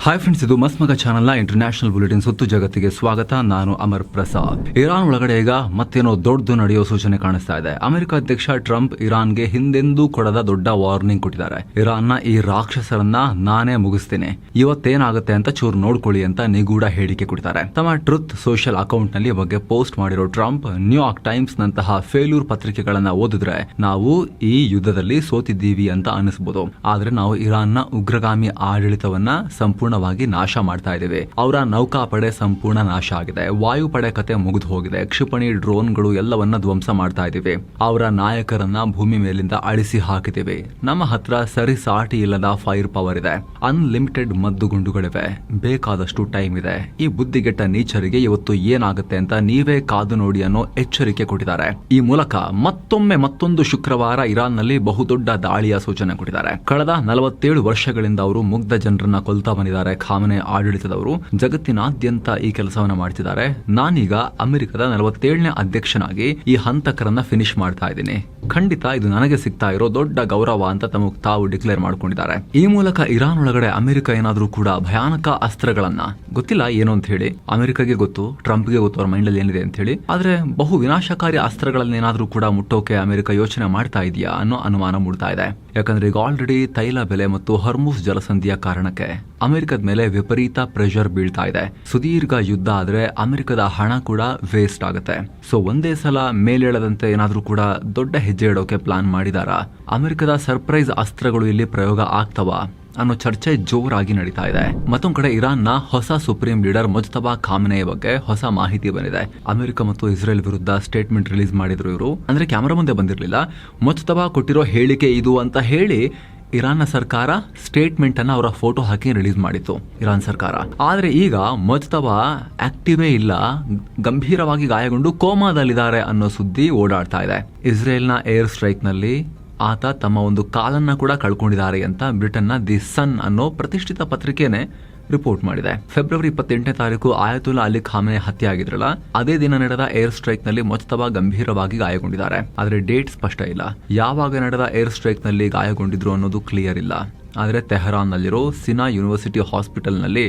Hi friends, ಇದು ಮಸ್ತ್ ಮಗ ಚಾನಲ್ನ ಇಂಟರ್ನ್ಯಾಷನಲ್ ಬುಲೆಟಿನ್ ಸುತ್ತು ಜಗತ್ತಿಗೆ ಸ್ವಾಗತ. ನಾನು ಅಮರ್ ಪ್ರಸಾದ್. ಇರಾನ್ ಒಳಗಡೆ ಈಗ ಮತ್ತೇನೋ ದೊಡ್ಡದು ನಡೆಯೋ ಸೂಚನೆ ಕಾಣಿಸ್ತಾ ಇದೆ. ಅಮೆರಿಕ ಅಧ್ಯಕ್ಷ ಟ್ರಂಪ್ ಇರಾನ್ಗೆ ಹಿಂದೆಂದೂ ಕೊಡದ ದೊಡ್ಡ ವಾರ್ನಿಂಗ್ ಕೊಟ್ಟಿದ್ದಾರೆ. ಇರಾನ್ನ ಈ ರಾಕ್ಷಸರನ್ನ ನಾನೇ ಮುಗಿಸ್ತೀನಿ, ಇವತ್ತೇನಾಗುತ್ತೆ ಅಂತ ಚೂರು ನೋಡ್ಕೊಳ್ಳಿ ಅಂತ ನಿಗೂಢ ಹೇಳಿಕೆ ಕೊಟ್ಟಿದ್ದಾರೆ. ತಮ್ಮ ಟ್ರುತ್ ಸೋಷಿಯಲ್ ಅಕೌಂಟ್ ನಲ್ಲಿ ಬಗ್ಗೆ ಪೋಸ್ಟ್ ಮಾಡಿರೋ ಟ್ರಂಪ್, ನ್ಯೂಯಾರ್ಕ್ ಟೈಮ್ಸ್ ನಂತಹ ಫೇಲ್ಯೂರ್ ಪತ್ರಿಕೆಗಳನ್ನ ಓದಿದ್ರೆ ನಾವು ಈ ಯುದ್ಧದಲ್ಲಿ ಸೋತಿದ್ದೀವಿ ಅಂತ ಅನಿಸಬಹುದು. ಆದ್ರೆ ನಾವು ಇರಾನ್ನ ಉಗ್ರಗಾಮಿ ಆಡಳಿತವನ್ನ ಸಂಪೂರ್ಣವಾಗಿ ನಾಶ ಮಾಡ್ತಾ ಇದ್ದೇವೆ. ಅವರ ನೌಕಾಪಡೆ ಸಂಪೂರ್ಣ ನಾಶ ಆಗಿದೆ, ವಾಯುಪಡೆ ಕತೆ ಮುಗಿದು ಹೋಗಿದೆ, ಕ್ಷಿಪಣಿ ಡ್ರೋನ್ಗಳು ಎಲ್ಲವನ್ನ ಧ್ವಂಸ ಮಾಡ್ತಾ ಇದ್ದೇವೆ, ಅವರ ನಾಯಕರನ್ನ ಭೂಮಿ ಮೇಲಿಂದ ಅಳಿಸಿ ಹಾಕಿದ್ದೇವೆ. ನಮ್ಮ ಹತ್ರ ಸರಿ ಸಾಟಿ ಇಲ್ಲದ ಫೈರ್ ಪವರ್ ಇದೆ, ಅನ್ಲಿಮಿಟೆಡ್ ಮದ್ದುಗುಂಡುಗಳಿವೆ, ಬೇಕಾದಷ್ಟು ಟೈಮ್ ಇದೆ. ಈ ಬುದ್ಧಿಗೆಟ್ಟ ನೀಚರಿಗೆ ಇವತ್ತು ಏನಾಗುತ್ತೆ ಅಂತ ನೀವೇ ಕಾದು ನೋಡಿ ಅನ್ನೋ ಎಚ್ಚರಿಕೆ ಕೊಟ್ಟಿದ್ದಾರೆ. ಈ ಮೂಲಕ ಮತ್ತೊಂದು ಶುಕ್ರವಾರ ಇರಾನ್ ನಲ್ಲಿ ಬಹುದೊಡ್ಡ ದಾಳಿಯ ಸೂಚನೆ ಕೊಟ್ಟಿದ್ದಾರೆ. ಕಳೆದ 47 ವರ್ಷಗಳಿಂದ ಅವರು ಮುಗ್ಧ ಜನರನ್ನ ಕೊಲ್ತಾ ಬಂದಿದ್ದಾರೆ. ಖಾಮೆನೆ ಆಡಳಿತದವರು ಜಗತ್ತಿನಾದ್ಯಂತ ಈ ಕೆಲಸವನ್ನ ಮಾಡ್ತಿದ್ದಾರೆ. ನಾನೀಗ ಅಮೆರಿಕದ 47ನೇ ಅಧ್ಯಕ್ಷನಾಗಿ ಈ ಹಂತಕರನ್ನ ಫಿನಿಶ್ ಮಾಡ್ತಾ ಇದ್ದೀನಿ. ಖಂಡಿತ ಇದು ನನಗೆ ಸಿಗ್ತಾ ಇರೋ ದೊಡ್ಡ ಗೌರವ ಅಂತ ತಮಗೆ ತಾವು ಡಿಕ್ಲೇರ್ ಮಾಡ್ಕೊಂಡಿದ್ದಾರೆ. ಈ ಮೂಲಕ ಇರಾನ್ ಒಳಗಡೆ ಅಮೆರಿಕ ಏನಾದ್ರೂ ಕೂಡ ಭಯಾನಕ ಅಸ್ತ್ರಗಳನ್ನ, ಗೊತ್ತಿಲ್ಲ ಏನು ಅಂತ ಹೇಳಿ, ಅಮೆರಿಕಗೆ ಗೊತ್ತು, ಟ್ರಂಪ್ಗೆ ಗೊತ್ತು ಅವ್ರ ಮೈಂಡ್ ಅಲ್ಲಿ ಏನಿದೆ ಅಂತ ಹೇಳಿ, ಆದ್ರೆ ಬಹು ವಿನಾಶಕಾರಿ ಅಸ್ತ್ರಗಳನ್ನ ಏನಾದ್ರೂ ಕೂಡ ಮುಟ್ಟೋಕೆ ಅಮೆರಿಕ ಯೋಚನೆ ಮಾಡ್ತಾ ಇದೆಯಾ ಅನ್ನೋ ಅನುಮಾನ ಮೂಡ್ತಾ ಇದೆ. ಯಾಕಂದ್ರೆ ಈಗ ಆಲ್ರೆಡಿ ತೈಲ ಬೆಲೆ ಮತ್ತು ಹರ್ಮುಸ್ ಜಲಸಂಧಿಯ ಕಾರಣಕ್ಕೆ ಅಮೆರಿಕದ ಮೇಲೆ ವಿಪರೀತ ಪ್ರೆಷರ್ ಬೀಳ್ತಾ ಇದೆ. ಸುದೀರ್ಘ ಯುದ್ಧ ಆದ್ರೆ ಅಮೆರಿಕದ ಹಣ ಕೂಡ ವೇಸ್ಟ್ ಆಗುತ್ತೆ. ಸೊ ಒಂದೇ ಸಲ ಮೇಲೇಳದಂತೆ ಏನಾದ್ರೂ ಕೂಡ ದೊಡ್ಡ ಹೆಜ್ಜೆ ಇಡೋಕೆ ಪ್ಲಾನ್ ಮಾಡಿದಾರಾ? ಅಮೆರಿಕದ ಸರ್ಪ್ರೈಸ್ ಅಸ್ತ್ರಗಳು ಇಲ್ಲಿ ಪ್ರಯೋಗ ಆಗ್ತವಾ ಅನ್ನೋ ಚರ್ಚೆ ಜೋರಾಗಿ ನಡೀತಾ ಇದೆ. ಮತ್ತೊಂದ್ ಕಡೆ ಇರಾನ್ನ ಹೊಸ ಸುಪ್ರೀಂ ಲೀಡರ್ ಮುಜ್ತಬಾ ಖಾಮೆನೆಯ ಬಗ್ಗೆ ಹೊಸ ಮಾಹಿತಿ ಬಂದಿದೆ. ಅಮೆರಿಕ ಮತ್ತು ಇಸ್ರೇಲ್ ವಿರುದ್ಧ ಸ್ಟೇಟ್ಮೆಂಟ್ ರಿಲೀಸ್ ಮಾಡಿದ್ರು ಇವರು, ಅಂದ್ರೆ ಕ್ಯಾಮರಾ ಮುಂದೆ ಬಂದಿರಲಿಲ್ಲ. ಮುಜ್ತಬಾ ಕೊಟ್ಟಿರೋ ಹೇಳಿಕೆ ಇದು ಅಂತ ಹೇಳಿ ಇರಾನ್ನ ಸರ್ಕಾರ ಸ್ಟೇಟ್ಮೆಂಟ್ ಅನ್ನ ಅವರ ಫೋಟೋ ಹಾಕಿ ರಿಲೀಸ್ ಮಾಡಿತ್ತು ಇರಾನ್ ಸರ್ಕಾರ. ಆದ್ರೆ ಈಗ ಮುಜ್ತಬಾ ಆಕ್ಟಿವೇ ಇಲ್ಲ, ಗಂಭೀರವಾಗಿ ಗಾಯಗೊಂಡು ಕೋಮಾದಲ್ಲಿದ್ದಾರೆ ಅನ್ನೋ ಸುದ್ದಿ ಓಡಾಡ್ತಾ ಇದೆ. ಇಸ್ರೇಲ್ನ ಏರ್ ಸ್ಟ್ರೈಕ್ ನಲ್ಲಿ ಆತ ತಮ್ಮ ಒಂದು ಕಾಲನ್ನ ಕೂಡ ಕಳ್ಕೊಂಡಿದ್ದಾರೆ ಅಂತ ಬ್ರಿಟನ್ನ ದಿ ಸನ್ ಅನ್ನೋ ಪ್ರತಿಷ್ಠಿತ ಪತ್ರಿಕೆನೆ ರಿಪೋರ್ಟ್ ಮಾಡಿದೆ. ಫೆಬ್ರವರಿ 28ನೇ ತಾರೀಕು ಆಯತುಲ್ಲಾ ಅಲಿ ಖಾಮೆನೆ ಹತ್ಯೆ ಆಗಿದ್ರಲ್ಲ, ಅದೇ ದಿನ ನಡೆದ ಏರ್ ಸ್ಟ್ರೈಕ್ ನಲ್ಲಿ ಮುಜ್ತಬಾ ಗಂಭೀರವಾಗಿ ಗಾಯಗೊಂಡಿದ್ದಾರೆ. ಆದ್ರೆ ಡೇಟ್ ಸ್ಪಷ್ಟ ಇಲ್ಲ. ಯಾವಾಗ ನಡೆದ ಏರ್ ಸ್ಟ್ರೈಕ್ ನಲ್ಲಿ ಗಾಯಗೊಂಡಿದ್ರು ಅನ್ನೋದು ಕ್ಲಿಯರ್ ಇಲ್ಲ. ಆದರೆ ತೆಹರಾನ್ ನಲ್ಲಿರೋ ಸಿನಾ ಯೂನಿವರ್ಸಿಟಿ ಹಾಸ್ಪಿಟಲ್ ನಲ್ಲಿ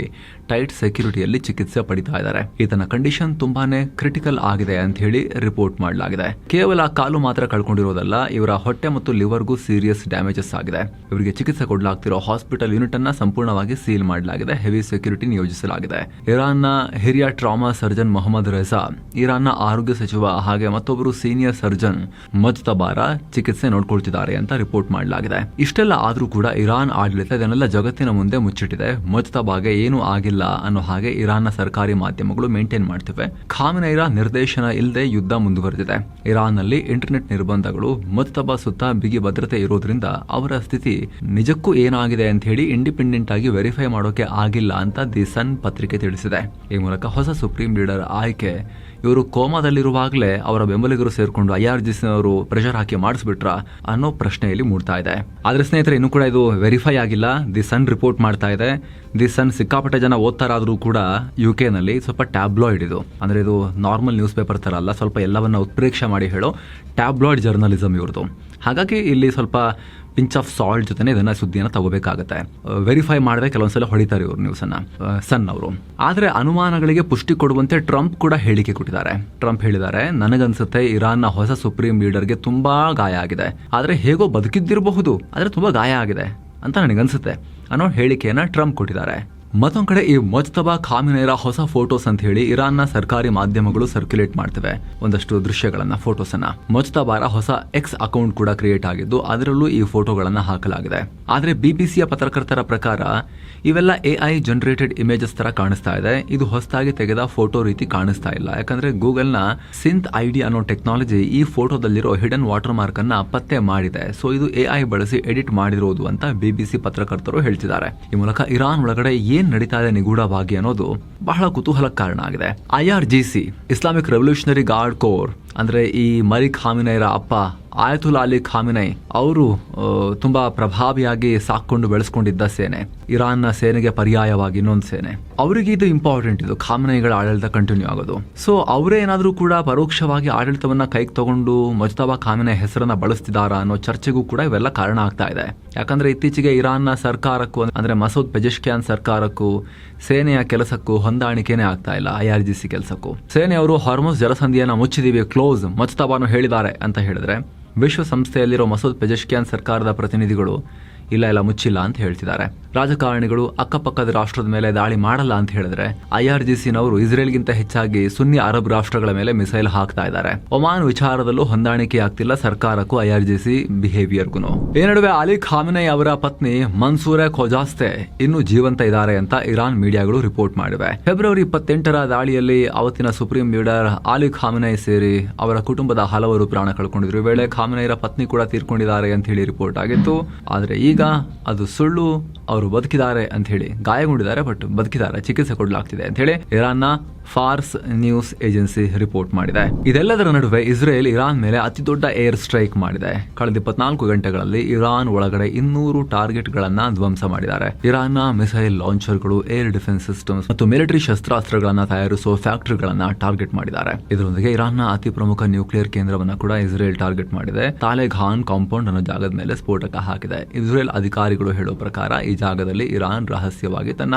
ಟೈಟ್ ಸೆಕ್ಯೂರಿಟಿಯಲ್ಲಿ ಚಿಕಿತ್ಸೆ ಪಡಿತಾ ಇದ್ದಾರೆ. ಈತನ ಕಂಡೀಷನ್ ತುಂಬಾನೇ ಕ್ರಿಟಿಕಲ್ ಆಗಿದೆ ಅಂತ ಹೇಳಿ ರಿಪೋರ್ಟ್ ಮಾಡಲಾಗಿದೆ. ಕೇವಲ ಕಾಲು ಮಾತ್ರ ಕಳ್ಕೊಂಡಿರೋದಲ್ಲ, ಇವರ ಹೊಟ್ಟೆ ಮತ್ತು ಲಿವರ್ಗೂ ಸೀರಿಯಸ್ ಡ್ಯಾಮೇಜಸ್ ಆಗಿದೆ. ಇವರಿಗೆ ಚಿಕಿತ್ಸೆ ಕೊಡಲಾಗ್ತಿರೋ ಹಾಸ್ಪಿಟಲ್ ಯೂನಿಟ್ ಅನ್ನ ಸಂಪೂರ್ಣವಾಗಿ ಸೀಲ್ ಮಾಡಲಾಗಿದೆ, ಹೆವಿ ಸೆಕ್ಯೂರಿಟಿ ನಿಯೋಜಿಸಲಾಗಿದೆ. ಇರಾನ್ನ ಹಿರಿಯ ಟ್ರಾಮಾ ಸರ್ಜನ್ ಮೊಹಮ್ಮದ್ ರೆಜಾ, ಇರಾನ್ನ ಆರೋಗ್ಯ ಸಚಿವ ಹಾಗೆ ಮತ್ತೊಬ್ಬರು ಸೀನಿಯರ್ ಸರ್ಜನ್ ಮುಜ್ತಬಾರ ಚಿಕಿತ್ಸೆ ನೋಡ್ಕೊಳ್ತಿದ್ದಾರೆ ಅಂತ ರಿಪೋರ್ಟ್ ಮಾಡಲಾಗಿದೆ. ಇಷ್ಟೆಲ್ಲ ಆದ್ರೂ ಕೂಡ ಇರಾನ್ ಆಡಳಿತ ಇದನ್ನೆಲ್ಲ ಜಗತ್ತಿನ ಮುಂದೆ ಮುಚ್ಚಿಟ್ಟಿದೆ. ಮುಜ್ತಬಾಗೆ ಏನೂ ಆಗಿಲ್ಲ ಅನ್ನೋ ಹಾಗೆ ಇರಾನ್ನ ಸರ್ಕಾರಿ ಮಾಧ್ಯಮಗಳು ಮೇಂಟೈನ್ ಮಾಡ್ತಿವೆ. ಖಾಮೆನೆಯ ನಿರ್ದೇಶನ ಇಲ್ಲದೆ ಯುದ್ಧ ಮುಂದುವರೆದಿದೆ. ಇರಾನ್ ನಲ್ಲಿ ಇಂಟರ್ನೆಟ್ ನಿರ್ಬಂಧಗಳು, ಮುಜ್ತಬಾ ಸುತ್ತ ಬಿಗಿ ಭದ್ರತೆ ಇರೋದ್ರಿಂದ ಅವರ ಸ್ಥಿತಿ ನಿಜಕ್ಕೂ ಏನಾಗಿದೆ ಅಂತ ಹೇಳಿ ಇಂಡಿಪೆಂಡೆಂಟ್ ಆಗಿ ವೆರಿಫೈ ಮಾಡೋಕೆ ಆಗಿಲ್ಲ ಅಂತ ದಿ ಸನ್ ಪತ್ರಿಕೆ ತಿಳಿಸಿದೆ. ಈ ಮೂಲಕ ಹೊಸ ಸುಪ್ರೀಂ ಲೀಡರ್ ಆಯ್ಕೆ, ಇವರು ಕೋಮಾದಲ್ಲಿರುವಾಗಲೇ ಅವರ ಬೆಂಬಲಿಗರು ಸೇರ್ಕೊಂಡು IRGC ಅವರು ಪ್ರೆಷರ್ ಹಾಕಿ ಮಾಡಿಸ್ಬಿಟ್ರ ಅನ್ನೋ ಪ್ರಶ್ನೆಯಲ್ಲಿ ಮೂಡ್ತಾ ಇದೆ. ಆದ್ರೆ ಸ್ನೇಹಿತರೆ, ಇನ್ನೂ ಕೂಡ ಇದು ವೆರಿಫೈ ಆಗಿಲ್ಲ. ದಿ ಸನ್ ರಿಪೋರ್ಟ್ ಮಾಡ್ತಾ ಇದೆ. ದಿ ಸನ್ ಸಿಕ್ಕಾಪಟ್ಟೆ ಜನ ಓದ್ತಾರಾದ್ರೂ ಕೂಡ UK ನಲ್ಲಿ ಸ್ವಲ್ಪ ಟ್ಯಾಬ್ಲಾಯ್ಡ್ ಇದು, ಅಂದ್ರೆ ಇದು ನಾರ್ಮಲ್ ನ್ಯೂಸ್ ಪೇಪರ್ ತರ ಅಲ್ಲ, ಸ್ವಲ್ಪ ಎಲ್ಲವನ್ನ ಉತ್ಪ್ರೇಕ್ಷೆ ಮಾಡಿ ಹೇಳೋ ಟ್ಯಾಬ್ಲಾಯ್ಡ್ ಜರ್ನಲಿಸಂ ಇವ್ರದ್ದು. ಹಾಗಾಗಿ ಇಲ್ಲಿ ಸ್ವಲ್ಪ ಪಿಂಚ್ ಆಫ್ ಸಾಲ್ಟ್ ಜೊತೆ ಇದನ್ನ ಸುದ್ದಿಯನ್ನ ತಗೋಬೇಕಾಗುತ್ತೆ. ವೆರಿಫೈ ಮಾಡದೆ ಕೆಲವೊಂದ್ಸಲ ಹೊಡಿತಾರೆ ಇವರು ನ್ಯೂಸ್ ಅನ್ನ, ಸನ್ ಅವರು. ಆದ್ರೆ ಅನುಮಾನಗಳಿಗೆ ಪುಷ್ಟಿ ಕೊಡುವಂತೆ ಟ್ರಂಪ್ ಕೂಡ ಹೇಳಿಕೆ ಕೊಟ್ಟಿದ್ದಾರೆ. ಟ್ರಂಪ್ ಹೇಳಿದ್ದಾರೆ, ನನಗನ್ಸುತ್ತೆ ಇರಾನ್ನ ಹೊಸ ಸುಪ್ರೀಂ ಲೀಡರ್ಗೆ ತುಂಬಾ ಗಾಯ ಆಗಿದೆ, ಆದ್ರೆ ಹೇಗೋ ಬದುಕಿದ್ದಿರಬಹುದು, ಆದ್ರೆ ತುಂಬಾ ಗಾಯ ಆಗಿದೆ ಅಂತ ನನಗನ್ಸುತ್ತೆ ಅನ್ನೋ ಹೇಳಿಕೆಯನ್ನ ಟ್ರಂಪ್ ಕೊಟ್ಟಿದ್ದಾರೆ. ಮತ್ತೊಂದ್ ಕಡೆ ಈ ಮುಜ್ತಬಾ ಖಾಮೆನೆಯ ಹೊಸ ಫೋಟೋಸ್ ಅಂತ ಹೇಳಿ ಇರಾನ್ನ ಸರ್ಕಾರಿ ಮಾಧ್ಯಮಗಳು ಸರ್ಕ್ಯುಲೇಟ್ ಮಾಡ್ತಿವೆ ಒಂದಷ್ಟು ದೃಶ್ಯಗಳನ್ನ, ಫೋಟೋಸ್ ಅನ್ನ. ಮುಜ್ತಬಾರ ಹೊಸ ಎಕ್ಸ್ ಅಕೌಂಟ್ ಕೂಡ ಕ್ರಿಯೇಟ್ ಆಗಿದ್ದು ಅದರಲ್ಲೂ ಈ ಫೋಟೋಗಳನ್ನ ಹಾಕಲಾಗಿದೆ. ಆದ್ರೆ BBCಯ ಪತ್ರಕರ್ತರ ಪ್ರಕಾರ ಇವೆಲ್ಲ AI ಜನರೇಟೆಡ್ ಇಮೇಜಸ್ ತರ ಕಾಣಿಸ್ತಾ ಇದೆ. ಇದು ಹೊಸದಾಗಿ ತೆಗೆದ ಫೋಟೋ ರೀತಿ ಕಾಣಿಸ್ತಾ ಇಲ್ಲ. ಯಾಕಂದ್ರೆ ಗೂಗಲ್ನ ಸಿಂತ್ ID ಅನ್ನೋ ಟೆಕ್ನಾಲಜಿ ಈ ಫೋಟೋದಲ್ಲಿರೋ ಹಿಡನ್ ವಾಟರ್ ಮಾರ್ಕ್ ಅನ್ನ ಪತ್ತೆ ಮಾಡಿದೆ. ಸೊ ಇದು AI ಬಳಸಿ ಎಡಿಟ್ ಮಾಡಿರೋದು ಅಂತ BBC ಪತ್ರಕರ್ತರು ಹೇಳ್ತಿದ್ದಾರೆ. ಈ ಮೂಲಕ ಇರಾನ್ ಒಳಗಡೆ ಏನ್ ನಡೀತಾ ಇದೆ ನಿಗೂಢವಾಗಿ ಅನ್ನೋದು ಬಹಳ ಕುತೂಹಲಕ್ಕೆ ಕಾರಣ ಆಗಿದೆ. IRGC, Islamic revolutionary guard corps, ಅಂದ್ರೆ ಈ ಮಲಿಕ್ ಖಾಮೆನೆಯ ಅಪ್ಪ ಆಯತುಲ್ಲಾ ಅಲಿ ಖಾಮಿನೈ ಅವರು ತುಂಬಾ ಪ್ರಭಾವಿಯಾಗಿ ಸಾಕೊಂಡು ಬೆಳೆಸ್ಕೊಂಡಿದ್ದ ಸೇನೆ, ಇರಾನ್ನ ಸೇನೆಗೆ ಪರ್ಯಾಯವಾಗಿ ಇನ್ನೊಂದು ಸೇನೆ. ಅವರಿಗೆ ಇದು ಇಂಪಾರ್ಟೆಂಟ್, ಇದು ಖಾಮಿನೈಗಳ ಆಡಳಿತ ಕಂಟಿನ್ಯೂ ಆಗೋದು. ಸೊ ಅವರೇ ಏನಾದರೂ ಕೂಡ ಪರೋಕ್ಷವಾಗಿ ಆಡಳಿತವನ್ನ ಕೈಗೆ ತಗೊಂಡು ಮುಜ್ತಬಾ ಖಾಮಿನೈ ಹೆಸರನ್ನ ಬಳಸ್ತಿದಾರಾ ಅನ್ನೋ ಚರ್ಚೆಗೂ ಕೂಡ ಇವೆಲ್ಲ ಕಾರಣ ಆಗ್ತಾ ಇದೆ. ಯಾಕಂದ್ರೆ ಇತ್ತೀಚೆಗೆ ಇರಾನ್ನ ಸರ್ಕಾರಕ್ಕೂ ಅಂದ್ರೆ ಮಸೂದ್ ಪೆಜೆಶ್ಕಿಯಾನ್ ಸರ್ಕಾರಕ್ಕೂ ಸೇನೆಯ ಕೆಲಸಕ್ಕೂ ಹೊಂದಾಣಿಕೆನೇ ಆಗ್ತಾ ಇಲ್ಲ. IRGC ಕೆಲಸಕ್ಕೂ ಸೇನೆಯವರು ಹಾರ್ಮುಜ್ ಜಲಸಂಧಿಯನ್ನ ಮುಚ್ಚಿದೀವಿ, ಕ್ಲೋಸ್, ಮುಜ್ತಬಾನು ಹೇಳಿದ್ದಾರೆ ಅಂತ ಹೇಳಿದ್ರೆ ವಿಶ್ವಸಂಸ್ಥೆಯಲ್ಲಿರೋ ಮಸೂದ್ ಪೆಜೆಶ್ಕಿಯಾನ್ ಸರ್ಕಾರದ ಪ್ರತಿನಿಧಿಗಳು ಇಲ್ಲ ಮುಚ್ಚಿಲ್ಲ ಅಂತ ಹೇಳ್ತಿದ್ದಾರೆ. ರಾಜಕಾರಣಿಗಳು ಅಕ್ಕಪಕ್ಕದ ರಾಷ್ಟ್ರದ ಮೇಲೆ ದಾಳಿ ಮಾಡಲ್ಲ ಅಂತ ಹೇಳಿದ್ರೆ IRGCನವರು ಇಸ್ರೇಲ್ಗಿಂತ ಹೆಚ್ಚಾಗಿ ಸುನ್ನಿ ಅರಬ್ ರಾಷ್ಟ್ರಗಳ ಮೇಲೆ ಮಿಸೈಲ್ ಹಾಕ್ತಾ ಇದ್ದಾರೆ. ಒಮಾನ್ ವಿಚಾರದಲ್ಲೂ ಹೊಂದಾಣಿಕೆ ಆಗ್ತಿಲ್ಲ ಸರ್ಕಾರಕ್ಕೂ IRGC ಬಿಹೇವಿಯರ್ಗೂ. ಈ ನಡುವೆ ಅಲಿ ಖಾಮಿನೈ ಅವರ ಪತ್ನಿ ಮನ್ಸೂರೆ ಖೋಜಾಸ್ತೆ ಇನ್ನೂ ಜೀವಂತ ಇದ್ದಾರೆ ಅಂತ ಇರಾನ್ ಮೀಡಿಯಾಗಳು ರಿಪೋರ್ಟ್ ಮಾಡಿವೆ. ಫೆಬ್ರವರಿ 28ರ ದಾಳಿಯಲ್ಲಿ ಅವತ್ತಿನ ಸುಪ್ರೀಂ ಲೀಡರ್ ಅಲಿ ಖಾಮಿನೈ ಸೇರಿ ಅವರ ಕುಟುಂಬದ ಹಲವರು ಪ್ರಾಣ ಕಳ್ಕೊಂಡಿದ್ರು. ಈ ವೇಳೆ ಖಾಮಿನೈರ ಪತ್ನಿ ಕೂಡ ತೀರ್ಕೊಂಡಿದ್ದಾರೆ ಅಂತ ಹೇಳಿ ರಿಪೋರ್ಟ್ ಆಗಿತ್ತು. ಆದ್ರೆ ಈಗ ಅದು ಸುಳ್ಳು, ಅವರು ಬದುಕಿದ್ದಾರೆ ಅಂತ ಹೇಳಿ, ಗಾಯಗೊಂಡಿದ್ದಾರೆ ಬಟ್ ಬದುಕಿದ್ದಾರೆ, ಚಿಕಿತ್ಸೆ ಕೊಡಲಾಗ್ತಿದೆ ಅಂತ ಹೇಳಿ ಇರಾನ್ನ ಫಾರ್ಸ್ ನ್ಯೂಸ್ ಏಜೆನ್ಸಿ ರಿಪೋರ್ಟ್ ಮಾಡಿದೆ. ಇದೆಲ್ಲದರ ನಡುವೆ ಇಸ್ರೇಲ್ ಇರಾನ್ ಮೇಲೆ ಅತಿ ದೊಡ್ಡ ಏರ್ ಸ್ಟ್ರೈಕ್ ಮಾಡಿದೆ. ಕಳೆದ 24 ಗಂಟೆಗಳಲ್ಲಿ ಇರಾನ್ ಒಳಗಡೆ 200 ಟಾರ್ಗೆಟ್ ಗಳನ್ನ ಧ್ವಂಸ ಮಾಡಿದ್ದಾರೆ. ಇರಾನ್ನ ಮಿಸೈಲ್ ಲಾಂಚರ್ಗಳು, ಏರ್ ಡಿಫೆನ್ಸ್ ಸಿಸ್ಟಮ್ಸ್ ಮತ್ತು ಮಿಲಿಟರಿ ಶಸ್ತ್ರಾಸ್ತ್ರಗಳನ್ನ ತಯಾರಿಸುವ ಫ್ಯಾಕ್ಟರಿಗಳನ್ನ ಟಾರ್ಗೆಟ್ ಮಾಡಿದ್ದಾರೆ. ಇದರೊಂದಿಗೆ ಇರಾನ್ನ ಅತಿ ಪ್ರಮುಖ ನ್ಯೂಕ್ಲಿಯರ್ ಕೇಂದ್ರವನ್ನ ಕೂಡ ಇಸ್ರೇಲ್ ಟಾರ್ಗೆಟ್ ಮಾಡಿದೆ. ತಾಲೆಘಾನ್ ಕಾಂಪೌಂಡ್ ಅನ್ನೋ ಜಾಗದ ಮೇಲೆ ಸ್ಫೋಟಕ ಹಾಕಿದೆ. ಇಸ್ರೇಲ್ ಅಧಿಕಾರಿಗಳು ಹೇಳೋ ಪ್ರಕಾರ ಈ ಜಾಗದಲ್ಲಿ ಇರಾನ್ ರಹಸ್ಯವಾಗಿ ತನ್ನ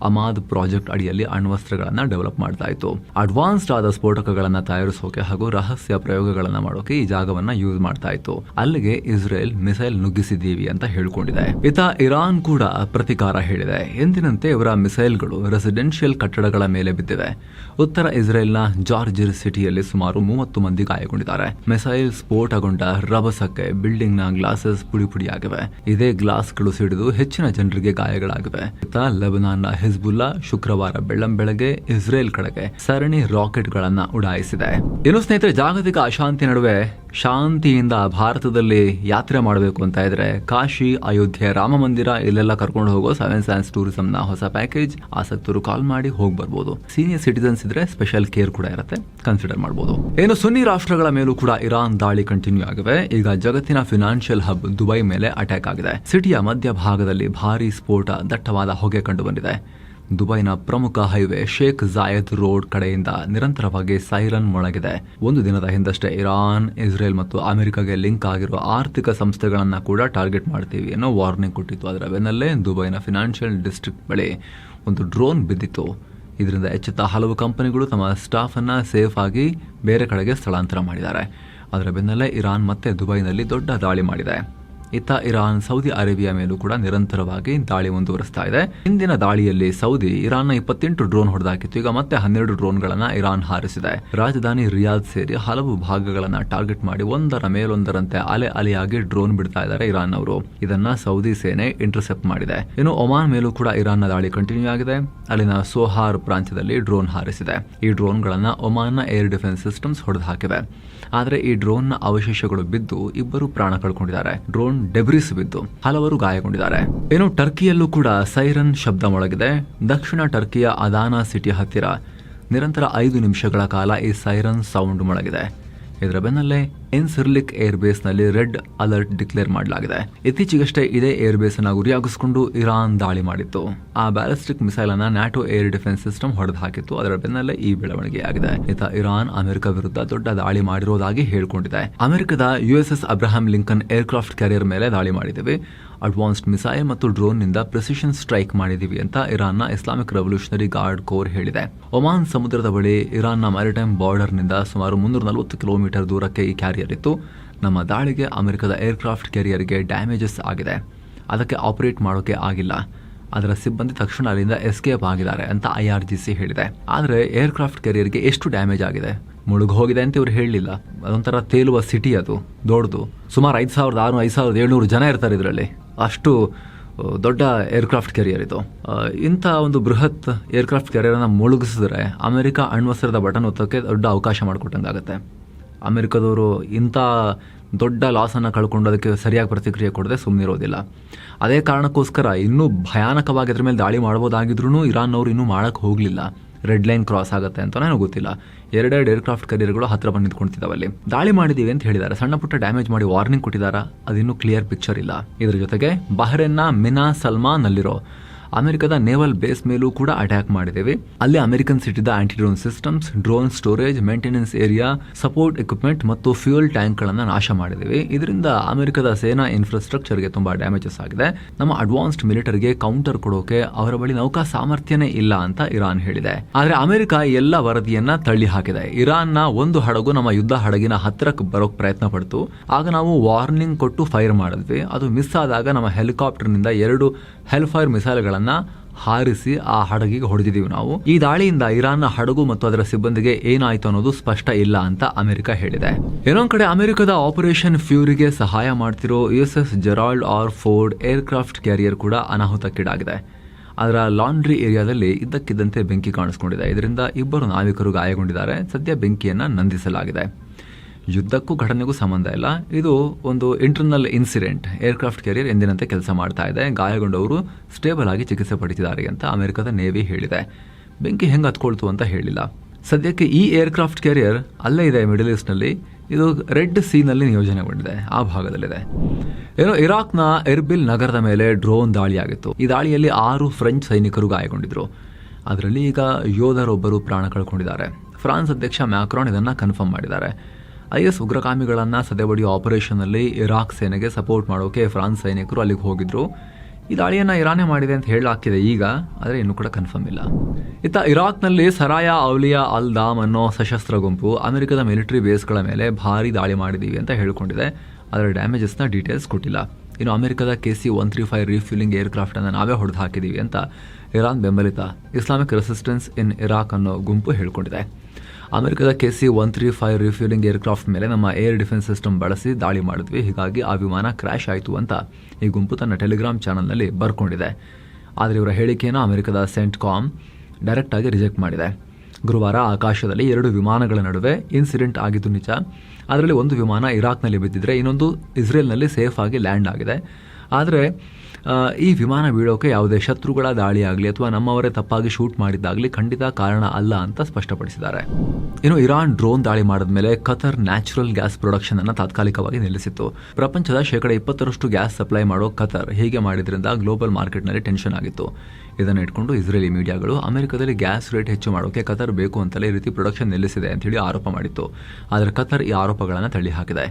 ಅಮಾದ್ ಪ್ರಾಜೆಕ್ಟ್ ಅಡಿಯಲ್ಲಿ ಅಣ್ವಸ್ತ್ರಗಳನ್ನ ಡೆವಲಪ್ ಮಾಡ್ತಾ ಇತ್ತು. ಅಡ್ವಾನ್ಸ್ಡ್ ಆದ ಸ್ಫೋಟಕಗಳನ್ನ ತಯಾರಿಸೋಕೆ ಹಾಗೂ ರಹಸ್ಯ ಪ್ರಯೋಗಗಳನ್ನ ಮಾಡೋಕೆ ಈ ಜಾಗವನ್ನ ಯೂಸ್ ಮಾಡ್ತಾ ಇತ್ತು. ಅಲ್ಲಿಗೆ ಇಸ್ರೇಲ್ ಮಿಸೈಲ್ ನುಗ್ಗಿಸಿದ್ದೀವಿ ಅಂತ ಹೇಳ್ಕೊಂಡಿದೆ. ಇತ ಇರಾನ್ ಕೂಡ ಪ್ರತಿಕಾರ ಹೇಳಿದೆ. ಎಂದಿನಂತೆ ಇವರ ಮಿಸೈಲ್ಗಳು ರೆಸಿಡೆನ್ಷಿಯಲ್ ಕಟ್ಟಡಗಳ ಮೇಲೆ ಬಿದ್ದಿವೆ. ಉತ್ತರ ಇಸ್ರೇಲ್ನ ಜಾರ್ಜಿರ್ ಸಿಟಿಯಲ್ಲಿ ಸುಮಾರು 30 ಮಂದಿ ಗಾಯಗೊಂಡಿದ್ದಾರೆ. ಮಿಸೈಲ್ ಸ್ಫೋಟಗೊಂಡ ರಭಸಕ್ಕೆ ಬಿಲ್ಡಿಂಗ್ನ ಗ್ಲಾಸಸ್ ಪುಡಿಯಾಗಿವೆ. ಇದೇ ಗ್ಲಾಸ್ಗಳು ಸಿಡಿದು ಹೆಚ್ಚಿನ ಜನರಿಗೆ ಗಾಯಗಳಾಗಿವೆ. ಇತ ಲೆಬನಾನ್ನ ಹಿಜ್ಬುಲ್ಲಾ ಶುಕ್ರವಾರ ಬೆಳ್ಳಂಬೆಳಗ್ಗೆ ಇಸ್ರೇಲ್ ಕಡೆಗೆ ಸರಣಿ ರಾಕೆಟ್ ಗಳನ್ನ ಉಡಾಯಿಸಿದೆ. ಇನ್ನು ಸ್ನೇಹಿತರೆ, ಜಾಗತಿಕ ಅಶಾಂತಿ ನಡುವೆ ಶಾಂತಿಯಿಂದ ಭಾರತದಲ್ಲಿ ಯಾತ್ರೆ ಮಾಡಬೇಕು ಅಂತ ಇದ್ರೆ ಕಾಶಿ, ಅಯೋಧ್ಯೆ, ರಾಮ ಮಂದಿರ ಇಲ್ಲೆಲ್ಲ ಕರ್ಕೊಂಡು ಹೋಗೋ 7 ಸೈನ್ಸ್ ಟೂರಿಸಂನ ಹೊಸ ಪ್ಯಾಕೇಜ್ ಆಸಕ್ತರು ಕಾಲ್ ಮಾಡಿ ಹೋಗಿ ಬರ್ಬೋದು. ಸೀನಿಯರ್ ಸಿಟಿಸನ್ಸ್ ಇದ್ರೆ ಸ್ಪೆಷಲ್ ಕೇರ್ ಕೂಡ ಇರುತ್ತೆ, ಕನ್ಸಿಡರ್ ಮಾಡಬಹುದು. ಏನು ಸುನ್ನಿ ರಾಷ್ಟ್ರಗಳ ಮೇಲೂ ಕೂಡ ಇರಾನ್ ದಾಳಿ ಕಂಟಿನ್ಯೂ ಆಗಿವೆ. ಈಗ ಜಗತ್ತಿನ ಫಿನಾನ್ಷಿಯಲ್ ಹಬ್ ದುಬೈ ಮೇಲೆ ಅಟ್ಯಾಕ್ ಆಗಿದೆ. ಸಿಟಿಯ ಮಧ್ಯ ಭಾಗದಲ್ಲಿ ಭಾರಿ ಸ್ಫೋಟ, ದಟ್ಟವಾದ ಹೊಗೆ ಕಂಡು ಬಂದಿದೆ. ದುಬೈನ ಪ್ರಮುಖ ಹೈವೇ ಶೇಖ್ ಜಾಯದ್ ರೋಡ್ ಕಡೆಯಿಂದ ನಿರಂತರವಾಗಿ ಸೈರನ್ ಮೊಳಗಿದೆ. ಒಂದು ದಿನದ ಹಿಂದಷ್ಟೇ ಇರಾನ್, ಇಸ್ರೇಲ್ ಮತ್ತು ಅಮೆರಿಕಾಗೆ ಲಿಂಕ್ ಆಗಿರುವ ಆರ್ಥಿಕ ಸಂಸ್ಥೆಗಳನ್ನ ಕೂಡ ಟಾರ್ಗೆಟ್ ಮಾಡ್ತೀವಿ ಅನ್ನೋ ವಾರ್ನಿಂಗ್ ಕೊಟ್ಟಿತ್ತು. ಅದರ ಬೆನ್ನಲ್ಲೇ ದುಬೈನ ಫಿನಾನ್ಷಿಯಲ್ ಡಿಸ್ಟ್ರಿಕ್ಟ್ ಬಳಿ ಒಂದು ಡ್ರೋನ್ ಬಿದ್ದಿತ್ತು. ಇದರಿಂದ ಎಚ್ಚೆತ್ತ ಹಲವು ಕಂಪನಿಗಳು ತಮ್ಮ ಸ್ಟಾಫ್ ಅನ್ನ ಸೇಫ್ ಆಗಿ ಬೇರೆ ಕಡೆಗೆ ಸ್ಥಳಾಂತರ ಮಾಡಿದ್ದಾರೆ. ಅದರ ಬೆನ್ನಲ್ಲೇ ಇರಾನ್ ಮತ್ತೆ ದುಬೈನಲ್ಲಿ ದೊಡ್ಡ ದಾಳಿ ಮಾಡಿದೆ. ಇತ್ತ ಇರಾನ್ ಸೌದಿ ಅರೇಬಿಯಾ ಮೇಲೂ ಕೂಡ ನಿರಂತರವಾಗಿ ದಾಳಿ ಮುಂದುವರಿಸ್ತಾ ಇದೆ. ಹಿಂದಿನ ದಾಳಿಯಲ್ಲಿ ಸೌದಿ ಇರಾನ್ನ 28 ಡ್ರೋನ್ ಹೊಡೆದಾಕಿತ್ತು. ಈಗ ಮತ್ತೆ 12 ಡ್ರೋನ್ಗಳನ್ನ ಇರಾನ್ ಹಾರಿಸಿದೆ. ರಾಜಧಾನಿ ರಿಯಾದ್ ಸೇರಿ ಹಲವು ಭಾಗಗಳನ್ನ ಟಾರ್ಗೆಟ್ ಮಾಡಿ ಒಂದರ ಮೇಲೊಂದರಂತೆ ಅಲೆಯಾಗಿ ಡ್ರೋನ್ ಬಿಡ್ತಾ ಇದ್ದಾರೆ ಇರಾನ್ ಅವರು. ಇದನ್ನ ಸೌದಿ ಸೇನೆ ಇಂಟರ್ಸೆಪ್ಟ್ ಮಾಡಿದೆ. ಇನ್ನು ಒಮಾನ್ ಮೇಲೂ ಕೂಡ ಇರಾನ್ನ ದಾಳಿ ಕಂಟಿನ್ಯೂ ಆಗಿದೆ. ಅಲ್ಲಿನ ಸೋಹಾರ್ ಪ್ರಾಂತ್ಯದಲ್ಲಿ ಡ್ರೋನ್ ಹಾರಿಸಿದೆ. ಈ ಡ್ರೋನ್ಗಳನ್ನ ಒಮಾನ್ನ ಏರ್ ಡಿಫೆನ್ಸ್ ಸಿಸ್ಟಮ್ಸ್ ಹೊಡೆದು ಹಾಕಿವೆ. ಆದರೆ ಈ ಡ್ರೋನ್ನ ಅವಶೇಷಗಳು ಬಿದ್ದು 2 ಪ್ರಾಣ ಕಳ್ಕೊಂಡಿದ್ದಾರೆ. ಡ್ರೋನ್ ಡೆಬ್ರಿಸ್ ಬಿದ್ದು ಹಲವರು ಗಾಯಗೊಂಡಿದ್ದಾರೆ. ಇನ್ನು ಟರ್ಕಿಯಲ್ಲೂ ಕೂಡ ಸೈರನ್ ಶಬ್ದ ಮೊಳಗಿದೆ. ದಕ್ಷಿಣ ಟರ್ಕಿಯ ಅದಾನಾ ಸಿಟಿ ಹತ್ತಿರ ನಿರಂತರ 5 ನಿಮಿಷಗಳ ಕಾಲ ಈ ಸೈರನ್ ಸೌಂಡ್ ಮೊಳಗಿದೆ. ಇದರ ಬೆನ್ನಲ್ಲೇ ಇನ್ಸಿರ್ಲಿಕ್ ಏರ್ ಬೇಸ್ ನಲ್ಲಿ ರೆಡ್ ಅಲರ್ಟ್ ಡಿಕ್ಲೇರ್ ಮಾಡಲಾಗಿದೆ. ಇತ್ತೀಚೆಗಷ್ಟೇ ಇದೇ ಏರ್ ಬೇಸ್ ಅನ್ನ ಗುರಿಯಾಗಿಸಿಕೊಂಡು ಇರಾನ್ ದಾಳಿ ಮಾಡಿತ್ತು. ಆ ಬ್ಯಾಲಿಸ್ಟಿಕ್ ಮಿಸೈಲ್ ಅನ್ನ ನ್ಯಾಟೋ ಏರ್ ಡಿಫೆನ್ಸ್ ಸಿಸ್ಟಮ್ ಹೊಡೆದು ಹಾಕಿತ್ತು. ಅದರ ಬೆನ್ನಲ್ಲೇ ಈ ಬೆಳವಣಿಗೆಯಾಗಿದೆ. ಇತ ಇರಾನ್ ಅಮೆರಿಕ ವಿರುದ್ಧ ದೊಡ್ಡ ದಾಳಿ ಮಾಡಿರೋದಾಗಿ ಹೇಳ್ಕೊಂಡಿದೆ. ಅಮೆರಿಕದ USS Abraham Lincoln aircraft carrier ಮೇಲೆ ದಾಳಿ ಮಾಡಿದ್ದೀವಿ. ಅಡ್ವಾನ್ಸ್ಡ್ ಮಿಸೈಲ್ ಮತ್ತು ಡ್ರೋನ್ ನಿಂದ ಪ್ರಿಸಿಷನ್ ಸ್ಟ್ರೈಕ್ ಮಾಡಿದೀವಿ ಅಂತ ಇರಾನ್ನ ಇಸ್ಲಾಮಿಕ್ ರೆವಲ್ಯೂಷನರಿ ಗಾರ್ಡ್ ಕೋರ್ ಹೇಳಿದೆ. ಒಮಾನ್ ಸಮುದ್ರದ ಬಳಿ ಇರಾನ್ನ ಮ್ಯಾರಿಟೈಮ್ ಬಾರ್ಡರ್ ನಿಂದ ಸುಮಾರು 340 ಕಿಲೋಮೀಟರ್ ದೂರಕ್ಕೆ ಈ ಕ್ಯಾರಿಯರ್ ಇತ್ತು. ನಮ್ಮ ದಾಳಿಗೆ ಅಮೆರಿಕದ ಏರ್ಕ್ರಾಫ್ಟ್ ಕ್ಯಾರಿಯರ್ಗೆ ಡ್ಯಾಮೇಜಸ್ ಆಗಿದೆ. ಅದಕ್ಕೆ ಆಪರೇಟ್ ಮಾಡೋಕೆ ಆಗಿಲ್ಲ. ಅದರ ಸಿಬ್ಬಂದಿ ತಕ್ಷಣ ಅಲ್ಲಿಂದ ಎಸ್ಕೇಪ್ ಆಗಿದ್ದಾರೆ ಅಂತ IRGC ಹೇಳಿದೆ. ಆದರೆ ಏರ್ಕ್ರಾಫ್ಟ್ ಕ್ಯಾರಿಯರ್ಗೆ ಎಷ್ಟು ಡ್ಯಾಮೇಜ್ ಆಗಿದೆ, ಮುಳುಗಿ ಹೋಗಿದೆ ಅಂತ ಇವರು ಹೇಳಲಿಲ್ಲ. ಅದೊಂಥರ ತೇಲುವ ಸಿಟಿ, ಅದು ದೊಡ್ಡದು. ಸುಮಾರು 5,600 5,700 ಜನ ಇರ್ತಾರೆ ಇದರಲ್ಲಿ. ಅಷ್ಟು ದೊಡ್ಡ ಏರ್ಕ್ರಾಫ್ಟ್ ಕ್ಯಾರಿಯರ್ ಇದು. ಇಂಥ ಒಂದು ಬೃಹತ್ ಏರ್ಕ್ರಾಫ್ಟ್ ಕ್ಯಾರಿಯರನ್ನು ಮುಳುಗಿಸಿದ್ರೆ ಅಮೆರಿಕ ಅಣ್ವಸ್ತ್ರದ ಬಟನ್ ಒತ್ತೋಕ್ಕೆ ದೊಡ್ಡ ಅವಕಾಶ ಮಾಡಿಕೊಟ್ಟಂಗಾಗುತ್ತೆ. ಅಮೆರಿಕದವರು ಇಂಥ ದೊಡ್ಡ ಲಾಸನ್ನು ಕಳ್ಕೊಂಡು ಅದಕ್ಕೆ ಸರಿಯಾಗಿ ಪ್ರತಿಕ್ರಿಯೆ ಕೊಡದೆ ಸುಮ್ಮನಿರೋದಿಲ್ಲ. ಅದೇ ಕಾರಣಕ್ಕೋಸ್ಕರ ಇನ್ನೂ ಭಯಾನಕವಾಗಿ ಅದ್ರ ಮೇಲೆ ದಾಳಿ ಮಾಡ್ಬೋದಾಗಿದ್ರೂ ಇರಾನ್ನವರು ಇನ್ನೂ ಮಾಡೋಕ್ಕೆ ಹೋಗಲಿಲ್ಲ. ರೆಡ್ ಲೈನ್ ಕ್ರಾಸ್ ಆಗುತ್ತೆ ಅಂತ ನನಗೆ ಗೊತ್ತಿಲ್ಲ. ಎರಡೆರಡು ಏರ್ಕ್ರಾಫ್ಟ್ ಕ್ಯಾರಿಯರ್ಗಳು ಹತ್ರ ಬಂದು ನಿಂತ್ಕೊಳ್ತಿದ್ದಾವೆ. ಅಲ್ಲಿ ದಾಳಿ ಮಾಡಿದೀವಿ ಅಂತ ಹೇಳಿದ್ದಾರೆ. ಸಣ್ಣ ಪುಟ್ಟ ಡ್ಯಾಮೇಜ್ ಮಾಡಿ ವಾರ್ನಿಂಗ್ ಕೊಟ್ಟಿದ್ದಾರೆ. ಅದಿನ್ನೂ ಕ್ಲಿಯರ್ ಪಿಕ್ಚರ್ ಇಲ್ಲ. ಇದರ ಜೊತೆಗೆ ಬಹ್ರೇನ್ನ ಮಿನಾ ಸಲ್ಮಾನ್ ಅಲ್ಲಿರೋ ಅಮೆರಿಕದ ನೇವಲ್ ಬೇಸ್ ಮೇಲೂ ಕೂಡ ಅಟ್ಯಾಕ್ ಮಾಡಿದ್ದೇವೆ. ಅಲ್ಲಿ ಅಮೆರಿಕನ್ ಸಿಟಿದ anti drone systems, drone storage, maintenance area, support equipment ಮತ್ತು ಫ್ಯೂಯಲ್ ಟ್ಯಾಂಕ್ ಗಳನ್ನ ನಾಶ ಮಾಡಿದ್ದೇವೆ. ಇದರಿಂದ ಅಮೆರಿಕದ ಸೇನಾ ಇನ್ಫ್ರಾಸ್ಟ್ರಕ್ಚರ್ಗೆ ತುಂಬಾ ಡ್ಯಾಮೇಜಸ್ ಆಗಿದೆ. ನಮ್ಮ ಅಡ್ವಾನ್ಸ್ಡ್ ಮಿಲಿಟರಿಗೆ ಕೌಂಟರ್ ಕೊಡೋಕೆ ಅವರ ಬಳಿ ನೌಕಾ ಸಾಮರ್ಥ್ಯನೇ ಇಲ್ಲ ಅಂತ ಇರಾನ್ ಹೇಳಿದೆ. ಆದ್ರೆ ಅಮೆರಿಕ ಎಲ್ಲ ವರದಿಯನ್ನ ತಳ್ಳಿ ಹಾಕಿದೆ. ಇರಾನ್ನ ಒಂದು ಹಡಗು ನಮ್ಮ ಯುದ್ಧ ಹಡಗಿನ ಹತ್ತಿರಕ್ಕೆ ಬರೋಕ್ ಪ್ರಯತ್ನ ಪಡ್ತು. ಆಗ ನಾವು ವಾರ್ನಿಂಗ್ ಕೊಟ್ಟು ಫೈರ್ ಮಾಡಿದ್ವಿ. ಅದು ಮಿಸ್ ಆದಾಗ ನಮ್ಮ ಹೆಲಿಕಾಪ್ಟರ್ ನಿಂದ 2 ಹೆಲ್ಫೈರ್ ಮಿಸೈಲ್ಗಳನ್ನ ಹಾರಿಸಿ ಆ ಹಡಗಿಗೆ ಹೊಡೆದಿದ್ದೀವಿ ನಾವು. ಈ ದಾಳಿಯಿಂದ ಇರಾನ್ನ ಹಡಗು ಮತ್ತು ಅದರ ಸಿಬ್ಬಂದಿಗೆ ಏನಾಯ್ತು ಅನ್ನೋದು ಸ್ಪಷ್ಟ ಇಲ್ಲ ಅಂತ ಅಮೆರಿಕ ಹೇಳಿದೆ. ಇನ್ನೊಂದ್ ಕಡೆ ಅಮೆರಿಕದ ಆಪರೇಷನ್ ಫ್ಯೂರಿಗೆ ಸಹಾಯ ಮಾಡ್ತಿರೋ USS Gerald R Ford aircraft carrier ಕೂಡ ಅನಾಹುತಕ್ಕೀಡಾಗಿದೆ. ಅದರ ಲಾಂಡ್ರಿ ಏರಿಯಾದಲ್ಲಿ ಇದ್ದಕ್ಕಿದ್ದಂತೆ ಬೆಂಕಿ ಕಾಣಿಸಿಕೊಂಡಿದೆ. ಇದರಿಂದ 2 ನಾವಿಕರು ಗಾಯಗೊಂಡಿದ್ದಾರೆ. ಸದ್ಯ ಬೆಂಕಿಯನ್ನ ನಂದಿಸಲಾಗಿದೆ. ಯುದ್ಧಕ್ಕೂ ಘಟನೆಗೂ ಸಂಬಂಧ ಇಲ್ಲ. ಇದು ಒಂದು ಇಂಟರ್ನಲ್ ಇನ್ಸಿಡೆಂಟ್. ಏರ್ಕ್ರಾಫ್ಟ್ ಕ್ಯಾರಿಯರ್ ಎಂದಿನಂತೆ ಕೆಲಸ ಮಾಡ್ತಾ ಇದೆ. ಗಾಯಗೊಂಡವರು ಸ್ಟೇಬಲ್ ಆಗಿ ಚಿಕಿತ್ಸೆ ಪಡೆದಿದ್ದಾರೆ ಅಂತ ಅಮೆರಿಕದ ನೇವಿ ಹೇಳಿದೆ. ಬೆಂಕಿ ಹೆಂಗೆ ಹತ್ಕೊಳ್ತು ಅಂತ ಹೇಳಿಲ್ಲ. ಸದ್ಯಕ್ಕೆ ಈ ಏರ್ಕ್ರಾಫ್ಟ್ ಕ್ಯಾರಿಯರ್ ಅಲ್ಲೇ ಇದೆ, ಮಿಡಲ್ ಈಸ್ಟ್ ನಲ್ಲಿ. ಇದು ರೆಡ್ ಸೀನಲ್ಲಿ ನಿಯೋಜನೆಗೊಂಡಿದೆ, ಆ ಭಾಗದಲ್ಲಿದೆ. ಏನೋ ಇರಾಕ್ನ ಎರ್ಬಿಲ್ ನಗರದ ಮೇಲೆ ಡ್ರೋನ್ ದಾಳಿಯಾಗಿತ್ತು. ಈ ದಾಳಿಯಲ್ಲಿ 6 ಫ್ರೆಂಚ್ ಸೈನಿಕರು ಗಾಯಗೊಂಡಿದ್ರು. ಅದರಲ್ಲಿ ಈಗ ಯೋಧರೊಬ್ಬರು ಪ್ರಾಣ ಕಳ್ಕೊಂಡಿದ್ದಾರೆ. ಫ್ರಾನ್ಸ್ ಅಧ್ಯಕ್ಷ ಮ್ಯಾಕ್ರಾನ್ ಇದನ್ನ ಕನ್ಫರ್ಮ್ ಮಾಡಿದ್ದಾರೆ. IS ಉಗ್ರಗಾಮಿಗಳನ್ನ ಸದೆಬಡಿಯೋ ಆಪರೇಷನ್ ಅಲ್ಲಿ ಇರಾಕ್ ಸೇನೆಗೆ ಸಪೋರ್ಟ್ ಮಾಡೋಕೆ ಫ್ರಾನ್ಸ್ ಸೈನಿಕರು ಅಲ್ಲಿಗೆ ಹೋಗಿದ್ರು. ಈ ದಾಳಿಯನ್ನ ಇರಾನೇ ಮಾಡಿದೆ ಅಂತ ಹೇಳಲಾಗ್ತಿದೆ ಈಗ, ಆದರೆ ಇನ್ನೂ ಕೂಡ ಕನ್ಫರ್ಮ್ ಇಲ್ಲ. ಇತ್ತ ಇರಾಕ್ನಲ್ಲಿ ಸರಾಯ ಔಲಿಯಾ ಅಲ್ ದಾಮ್ ಅನ್ನೋ ಸಶಸ್ತ್ರ ಗುಂಪು ಅಮೆರಿಕದ ಮಿಲಿಟರಿ ಬೇಸ್ಗಳ ಮೇಲೆ ಭಾರಿ ದಾಳಿ ಮಾಡಿದೀವಿ ಅಂತ ಹೇಳಿಕೊಂಡಿದೆ. ಅದರ ಡ್ಯಾಮೇಜಸ್ನ ಡೀಟೇಲ್ಸ್ ಕೊಟ್ಟಿಲ್ಲ. ಇನ್ನು ಅಮೆರಿಕದ KC-135 ರೀಫ್ಯೂಲಿಂಗ್ ಏರ್ಕ್ರಾಫ್ಟ್ ಅನ್ನು ನಾವೇ ಹೊಡೆದು ಹಾಕಿದೀವಿ ಅಂತ ಇರಾನ್ ಬೆಂಬಲಿತ ಇಸ್ಲಾಮಿಕ್ ರೆಸಿಸ್ಟೆನ್ಸ್ ಇನ್ ಇರಾಕ್ ಅನ್ನೋ ಗುಂಪು ಹೇಳಿಕೊಂಡಿದೆ. ಅಮೆರಿಕದ KC-135 ರೀಫ್ಯೂಲಿಂಗ್ ಏರ್ಕ್ರಾಫ್ಟ್ ಮೇಲೆ ನಮ್ಮ ಏರ್ ಡಿಫೆನ್ಸ್ ಸಿಸ್ಟಮ್ ಬಳಸಿ ದಾಳಿ ಮಾಡಿದ್ವಿ, ಹೀಗಾಗಿ ಆ ವಿಮಾನ ಕ್ರ್ಯಾಶ್ ಆಯಿತು ಅಂತ ಈ ಗುಂಪು ತನ್ನ ಟೆಲಿಗ್ರಾಮ್ ಚಾನಲ್ನಲ್ಲಿ ಬರ್ಕೊಂಡಿದೆ. ಆದರೆ ಇವರ ಹೇಳಿಕೆಯನ್ನು ಅಮೆರಿಕದ ಸೆಂಟ್ಕಾಮ್ ಡೈರೆಕ್ಟ್ ಆಗಿ ರಿಜೆಕ್ಟ್ ಮಾಡಿದೆ. ಗುರುವಾರ ಆಕಾಶದಲ್ಲಿ 2 ವಿಮಾನಗಳ ನಡುವೆ ಇನ್ಸಿಡೆಂಟ್ ಆಗಿದ್ದು ನಿಜ. ಅದರಲ್ಲಿ ಒಂದು ವಿಮಾನ ಇರಾಕ್ನಲ್ಲಿ ಬಿದ್ದಿದ್ರೆ ಇನ್ನೊಂದು ಇಸ್ರೇಲ್ನಲ್ಲಿ ಸೇಫ್ ಆಗಿ ಲ್ಯಾಂಡ್ ಆಗಿದೆ. ಆದರೆ ಈ ವಿಮಾನ ಬೀಳೋಕೆ ಯಾವುದೇ ಶತ್ರುಗಳ ದಾಳಿಯಾಗಲಿ ಅಥವಾ ನಮ್ಮವರೇ ತಪ್ಪಾಗಿ ಶೂಟ್ ಮಾಡಿದ್ದಾಗಲಿ ಖಂಡಿತ ಕಾರಣ ಅಲ್ಲ ಅಂತ ಸ್ಪಷ್ಟಪಡಿಸಿದ್ದಾರೆ. ಇನ್ನು ಇರಾನ್ ಡ್ರೋನ್ ದಾಳಿ ಮಾಡಿದ ಮೇಲೆ ಕತರ್ ನ್ಯಾಚುರಲ್ ಗ್ಯಾಸ್ ಪ್ರೊಡಕ್ಷನ್ ಅನ್ನು ತಾತ್ಕಾಲಿಕವಾಗಿ ನಿಲ್ಲಿಸಿತ್ತು. ಪ್ರಪಂಚದ 20% ಗ್ಯಾಸ್ ಸಪ್ಲೈ ಮಾಡೋ ಕತರ್ ಹೀಗೆ ಮಾಡಿದ್ರಿಂದ ಗ್ಲೋಬಲ್ ಮಾರ್ಕೆಟ್ನಲ್ಲಿ ಟೆನ್ಷನ್ ಆಗಿತ್ತು. ಇದನ್ನು ಇಟ್ಕೊಂಡು ಇಸ್ರೇಲಿ ಮೀಡಿಯಾಗಳು ಅಮೆರಿಕದಲ್ಲಿ ಗ್ಯಾಸ್ ರೇಟ್ ಹೆಚ್ಚು ಮಾಡೋಕೆ ಕತರ್ ಬೇಕು ಅಂತಲೇ ಈ ರೀತಿ ಪ್ರೊಡಕ್ಷನ್ ನಿಲ್ಲಿಸಿದೆ ಅಂತ ಹೇಳಿ ಆರೋಪ ಮಾಡಿತ್ತು. ಆದರೆ ಕತರ್ ಈ ಆರೋಪಗಳನ್ನು ತಳ್ಳಿ ಹಾಕಿದೆ.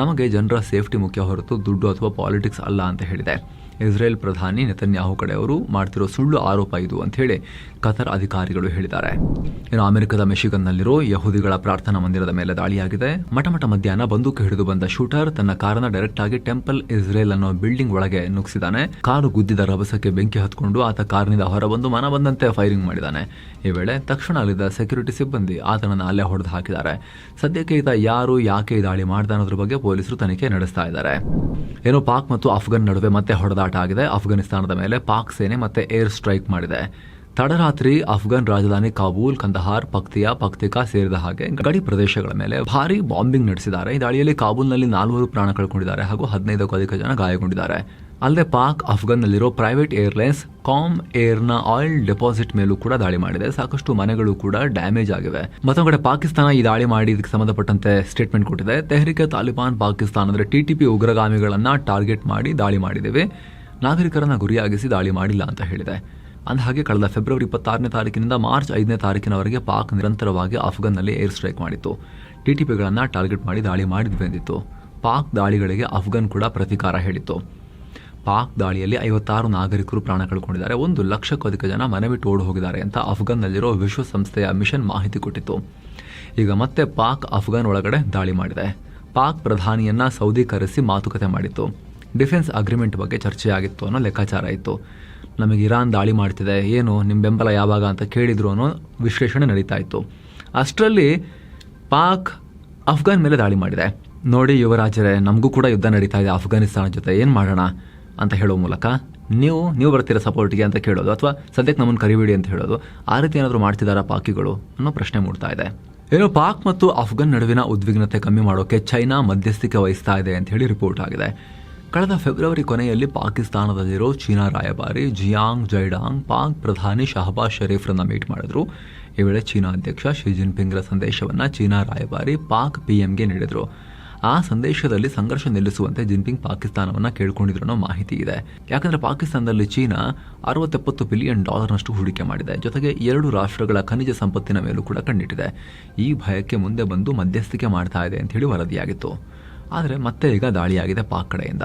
ನಮಗೆ ಜನರ ಸೇಫ್ಟಿ ಮುಖ್ಯ ಹೊರತು ದುಡ್ಡು ಅಥವಾ ಪಾಲಿಟಿಕ್ಸ್ ಅಲ್ಲ ಅಂತ ಹೇಳಿದೆ. ಇಸ್ರೇಲ್ ಪ್ರಧಾನಿ ನೆತನ್ಯಾಹು ಕಡೆಯವರು ಮಾಡ್ತಿರೋ ಸುಳ್ಳು ಆರೋಪ ಇದು ಅಂತ ಹೇಳಿ ಕತರ್ ಅಧಿಕಾರಿಗಳು ಹೇಳಿದ್ದಾರೆ. ಇನ್ನು ಅಮೆರಿಕದ ಮೆಷಿಗನ್ನಲ್ಲಿರೋ ಯಹೂದಿಗಳ ಪ್ರಾರ್ಥನಾ ಮಂದಿರದ ಮೇಲೆ ದಾಳಿಯಾಗಿದೆ. ಮಠ ಮಧ್ಯಾಹ್ನ ಬಂದೂಕು ಹಿಡಿದು ಬಂದ ಶೂಟರ್ ತನ್ನ ಕಾರನ್ನ ಡೈರೆಕ್ಟ್ ಆಗಿ ಟೆಂಪಲ್ ಇಸ್ರೇಲ್ ಅನ್ನೋ ಬಿಲ್ಡಿಂಗ್ ಒಳಗೆ ನುಗ್ಸಿದಾನೆ. ಕಾರು ಗುದ್ದಿದ ರಭಸಕ್ಕೆ ಬೆಂಕಿ ಹತ್ಕೊಂಡು ಆತ ಕಾರಿನಿಂದ ಹೊರಬಂದು ಮನ ಬಂದಂತೆ ಫೈರಿಂಗ್ ಮಾಡಿದ್ದಾನೆ. ಈ ವೇಳೆ ತಕ್ಷಣ ಅಲ್ಲಿದ್ದ ಸೆಕ್ಯೂರಿಟಿ ಸಿಬ್ಬಂದಿ ಆತನನ್ನು ಅಲ್ಲೇ ಹೊಡೆದು ಹಾಕಿದ್ದಾರೆ. ಸದ್ಯಕ್ಕೆ ಈತ ಯಾರು, ಯಾಕೆ ಈ ದಾಳಿ ಮಾಡ್ದ ಅನ್ನೋದ್ರ ಬಗ್ಗೆ ಪೊಲೀಸರು ತನಿಖೆ ನಡೆಸ್ತಾ ಇದ್ದಾರೆ. ಏನೋ ಪಾಕ್ ಮತ್ತು ಅಫ್ಘಾನ್ ನಡುವೆ ಮತ್ತೆ ಹೊಡೆದಾಟ ಆಗಿದೆ. ಅಫ್ಘಾನಿಸ್ತಾನದ ಮೇಲೆ ಪಾಕ್ ಸೇನೆ ಮತ್ತೆ ಏರ್ ಸ್ಟ್ರೈಕ್ ಮಾಡಿದೆ. ತಡರಾತ್ರಿ ಅಫ್ಘಾನ್ ರಾಜಧಾನಿ ಕಾಬೂಲ್, ಕಂದಹಾರ್, ಪಕ್ತಿಕಾ ಸೇರಿದ ಹಾಗೆ ಗಡಿ ಪ್ರದೇಶಗಳ ಮೇಲೆ ಭಾರಿ ಬಾಂಬಿಂಗ್ ನಡೆಸಿದ್ದಾರೆ. ಈ ದಾಳಿಯಲ್ಲಿ ಕಾಬೂಲ್ನಲ್ಲಿ 4 ಪ್ರಾಣ ಕಳ್ಕೊಂಡಿದ್ದಾರೆ ಹಾಗೂ 15ಕ್ಕೂ ಅಧಿಕ ಜನ ಗಾಯಗೊಂಡಿದ್ದಾರೆ. ಅಲ್ಲದೆ ಪಾಕ್ ಅಫ್ಘಾನ್ನಲ್ಲಿರೋ ಪ್ರೈವೇಟ್ ಏರ್ಲೈನ್ಸ್ ಕಾಮ್ ಏರ್ನ ಆಯಿಲ್ ಡೆಪಾಸಿಟ್ ಮೇಲೂ ಕೂಡ ದಾಳಿ ಮಾಡಿದೆ. ಸಾಕಷ್ಟು ಮನೆಗಳು ಕೂಡ ಡ್ಯಾಮೇಜ್ ಆಗಿವೆ. ಮತ್ತೊಂದು ಕಡೆ ಪಾಕಿಸ್ತಾನ ಈ ದಾಳಿ ಮಾಡಿ ಇದಕ್ಕೆ ಸಂಬಂಧಪಟ್ಟಂತೆ ಸ್ಟೇಟ್ಮೆಂಟ್ ಕೊಟ್ಟಿದೆ. ತೆಹರಿಕೆ ತಾಲಿಬಾನ್ ಪಾಕಿಸ್ತಾನ ಅಂದರೆ TTP ಉಗ್ರಗಾಮಿಗಳನ್ನ ಟಾರ್ಗೆಟ್ ಮಾಡಿ ದಾಳಿ ಮಾಡಿದ್ದೇವೆ, ನಾಗರಿಕರನ್ನ ಗುರಿಯಾಗಿಸಿ ದಾಳಿ ಮಾಡಿಲ್ಲ ಅಂತ ಹೇಳಿದೆ. ಅಂದಹಾಗೆ ಕಳೆದ ಫೆಬ್ರವರಿ 26ನೇ ತಾರೀಕಿನಿಂದ ಮಾರ್ಚ್ 5ನೇ ತಾರೀಕಿನವರೆಗೆ ಪಾಕ್ ನಿರಂತರವಾಗಿ ಅಫ್ಘಾನ್ನಲ್ಲಿ ಏರ್ ಸ್ಟ್ರೈಕ್ ಮಾಡಿತ್ತು. TTPಗಳನ್ನ ಟಾರ್ಗೆಟ್ ಮಾಡಿ ದಾಳಿ ಮಾಡಿದ್ವಿ ಎಂದಿತ್ತು. ಪಾಕ್ ದಾಳಿಗಳಿಗೆ ಅಫ್ಘಾನ್ ಕೂಡ ಪ್ರತಿಕಾರ ಹೇಳಿತ್ತು. ಪಾಕ್ ದಾಳಿಯಲ್ಲಿ 56 ನಾಗರಿಕರು ಪ್ರಾಣ ಕಳ್ಕೊಂಡಿದ್ದಾರೆ. 1 ಲಕ್ಷಕ್ಕೂ ಅಧಿಕ ಜನ ಮನೆ ಬಿಟ್ಟು ಓಡಿ ಹೋಗಿದ್ದಾರೆ ಅಂತ ಅಫ್ಘಾನ್ನಲ್ಲಿರೋ ವಿಶ್ವಸಂಸ್ಥೆಯ ಮಿಷನ್ ಮಾಹಿತಿ ಕೊಟ್ಟಿತ್ತು. ಈಗ ಮತ್ತೆ ಪಾಕ್ ಅಫ್ಘಾನ್ ಒಳಗಡೆ ದಾಳಿ ಮಾಡಿದೆ. ಪಾಕ್ ಪ್ರಧಾನಿಯನ್ನ ಸೌದಿ ಕರೆಸಿ ಮಾತುಕತೆ ಮಾಡಿತ್ತು. ಡಿಫೆನ್ಸ್ ಅಗ್ರಿಮೆಂಟ್ ಬಗ್ಗೆ ಚರ್ಚೆಯಾಗಿತ್ತು ಅನ್ನೋ ಲೆಕ್ಕಾಚಾರ ಇತ್ತು. ನಮಗೆ ಇರಾನ್ ದಾಳಿ ಮಾಡ್ತಿದೆ, ಏನು ನಿಮ್ಮ ಬೆಂಬಲ ಯಾವಾಗ ಅಂತ ಕೇಳಿದ್ರು ಅನ್ನೋ ವಿಶ್ಲೇಷಣೆ ನಡೀತಾ ಇತ್ತು. ಅಷ್ಟರಲ್ಲಿ ಪಾಕ್ ಅಫ್ಘಾನ್ ಮೇಲೆ ದಾಳಿ ಮಾಡಿದೆ. ನೋಡಿ ಯುವರಾಜರೇ, ನಮಗೂ ಕೂಡ ಯುದ್ಧ ನಡೀತಾ ಇದೆ ಅಫ್ಘಾನಿಸ್ತಾನ ಜೊತೆ, ಏನು ಮಾಡೋಣ ಅಂತ ಹೇಳೋ ಮೂಲಕ ನೀವು ಬರ್ತೀರಾ ಸಪೋರ್ಟ್ಗೆ ಅಂತ ಕೇಳೋದು, ಅಥವಾ ಸದ್ಯಕ್ಕೆ ನಮ್ಮನ್ನು ಕರಿಬೇಡಿ ಅಂತ ಹೇಳೋದು, ಆ ರೀತಿ ಏನಾದರೂ ಮಾಡ್ತಿದ್ದಾರಾ ಪಾಕಿಗಳು ಅನ್ನೋ ಪ್ರಶ್ನೆ ಮೂಡ್ತಾ ಇದೆ. ಏನು ಪಾಕ್ ಮತ್ತು ಅಫ್ಘಾನ್ ನಡುವಿನ ಉದ್ವಿಗ್ನತೆ ಕಮ್ಮಿ ಮಾಡೋಕೆ ಚೈನಾ ಮಧ್ಯಸ್ಥಿಕೆ ವಹಿಸ್ತಾ ಇದೆ ಅಂತ ಹೇಳಿ ರಿಪೋರ್ಟ್ ಆಗಿದೆ. ಕಳೆದ ಫೆಬ್ರವರಿ ಕೊನೆಯಲ್ಲಿ ಪಾಕಿಸ್ತಾನದಲ್ಲಿರೋ ಚೀನಾ ರಾಯಭಾರಿ ಜಿಯಾಂಗ್ ಜೈಡಾಂಗ್ ಪಾಕ್ ಪ್ರಧಾನಿ ಶಹಬಾಜ್ ಶರೀಫ್ರನ್ನ ಮೀಟ್ ಮಾಡಿದ್ರು. ಈ ವೇಳೆ ಚೀನಾ ಅಧ್ಯಕ್ಷ ಶಿ ಜಿನ್ಪಿಂಗ್ರ ಸಂದೇಶವನ್ನು ಚೀನಾ ರಾಯಭಾರಿ ಪಾಕ್ PMಗೆ ನೀಡಿದರು. ಆ ಸಂದೇಶದಲ್ಲಿ ಸಂಘರ್ಷ ನಿಲ್ಲಿಸುವಂತೆ ಜಿನ್ಪಿಂಗ್ ಪಾಕಿಸ್ತಾನವನ್ನು ಕೇಳ್ಕೊಂಡಿದ್ರು ಅನ್ನೋ ಮಾಹಿತಿ ಇದೆ. ಯಾಕಂದರೆ ಪಾಕಿಸ್ತಾನದಲ್ಲಿ ಚೀನಾ $60-70 ಬಿಲಿಯನ್ ಹೂಡಿಕೆ ಮಾಡಿದೆ. ಜೊತೆಗೆ 2 ರಾಷ್ಟ್ರಗಳ ಖನಿಜ ಸಂಪತ್ತಿನ ಮೇಲೂ ಕೂಡ ಕಣ್ಣಿಟ್ಟಿದೆ. ಈ ಭಯಕ್ಕೆ ಮುಂದೆ ಬಂದು ಮಧ್ಯಸ್ಥಿಕೆ ಮಾಡ್ತಾ ಇದೆ ಅಂತ ಹೇಳಿ ವರದಿಯಾಗಿತ್ತು. ಆದರೆ ಮತ್ತೆ ಈಗ ದಾಳಿಯಾಗಿದೆ ಪಾಕ್ ಕಡೆಯಿಂದ.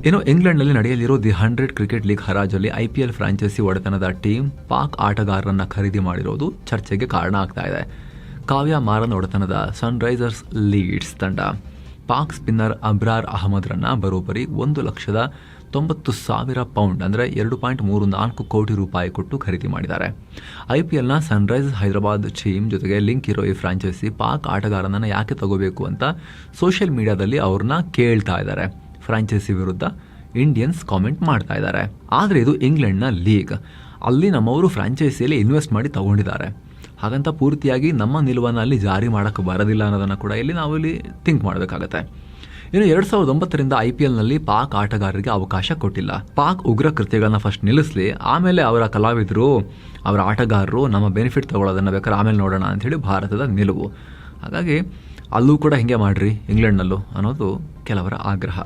ಇನ್ನು ಇಂಗ್ಲೆಂಡ್ನಲ್ಲಿ ನಡೆಯಲಿರೋ ದಿ 100 ಕ್ರಿಕೆಟ್ ಲೀಗ್ ಹರಾಜಲ್ಲಿ IPL ಫ್ರಾಂಚೈಸಿ ಒಡೆತನದ ಟೀಮ್ ಪಾಕ್ ಆಟಗಾರರನ್ನ ಖರೀದಿ ಮಾಡಿರೋದು ಚರ್ಚೆಗೆ ಕಾರಣ ಆಗ್ತಾ ಇದೆ. ಕಾವ್ಯ ಮಾರನ್ ಒಡೆತನದ ಸನ್ರೈಸರ್ಸ್ ಲೀಡ್ಸ್ ತಂಡ ಪಾಕ್ ಸ್ಪಿನ್ನರ್ ಅಬ್ರಾರ್ ಅಹಮದ್ರನ್ನ ಬರೋಬ್ಬರಿ £1,90,000 ಅಂದರೆ $2.34 ಕೋಟಿ ಕೊಟ್ಟು ಖರೀದಿ ಮಾಡಿದ್ದಾರೆ. IPLನ ಸನ್ರೈಸರ್ಸ್ ಹೈದರಾಬಾದ್ ಟೀಮ್ ಜೊತೆಗೆ ಲಿಂಕ್ ಇರೋ ಈ ಫ್ರಾಂಚೈಸಿ ಪಾಕ್ ಆಟಗಾರನನ್ನು ಯಾಕೆ ತಗೋಬೇಕು ಅಂತ ಸೋಷಿಯಲ್ ಮೀಡಿಯಾದಲ್ಲಿ ಅವ್ರನ್ನ ಕೇಳ್ತಾ ಇದ್ದಾರೆ. ಫ್ರಾಂಚೈಸಿ ವಿರುದ್ಧ ಇಂಡಿಯನ್ಸ್ ಕಾಮೆಂಟ್ ಮಾಡ್ತಾ ಇದ್ದಾರೆ. ಆದರೆ ಇದು ಇಂಗ್ಲೆಂಡ್ನ ಲೀಗ್, ಅಲ್ಲಿ ನಮ್ಮವರು ಫ್ರಾಂಚೈಸಿಯಲ್ಲಿ ಇನ್ವೆಸ್ಟ್ ಮಾಡಿ ತಗೊಂಡಿದ್ದಾರೆ. ಹಾಗಂತ ಪೂರ್ತಿಯಾಗಿ ನಮ್ಮ ನಿಲುವನ್ನು ಅಲ್ಲಿ ಜಾರಿ ಮಾಡೋಕ್ಕೆ ಬರೋದಿಲ್ಲ ಅನ್ನೋದನ್ನು ಕೂಡ ನಾವಿಲ್ಲಿ ಥಿಂಕ್ ಮಾಡಬೇಕಾಗತ್ತೆ. ಇನ್ನು 2009ರಿಂದ IPLನಲ್ಲಿ ಪಾಕ್ ಆಟಗಾರರಿಗೆ ಅವಕಾಶ ಕೊಟ್ಟಿಲ್ಲ. ಪಾಕ್ ಉಗ್ರ ಕೃತ್ಯಗಳನ್ನ ಫಸ್ಟ್ ನಿಲ್ಲಿಸಲಿ, ಆಮೇಲೆ ಅವರ ಕಲಾವಿದರು, ಅವರ ಆಟಗಾರರು ನಮ್ಮ ಬೆನಿಫಿಟ್ ತಗೊಳ್ಳೋದನ್ನು ಬೇಕಾದ್ರೆ ಆಮೇಲೆ ನೋಡೋಣ ಅಂಥೇಳಿ ಭಾರತದ ನಿಲುವು. ಹಾಗಾಗಿ ಅಲ್ಲೂ ಕೂಡ ಹಿಂಗೆ ಮಾಡ್ರಿ ಇಂಗ್ಲೆಂಡ್ನಲ್ಲೂ ಅನ್ನೋದು ಕೆಲವರ ಆಗ್ರಹ.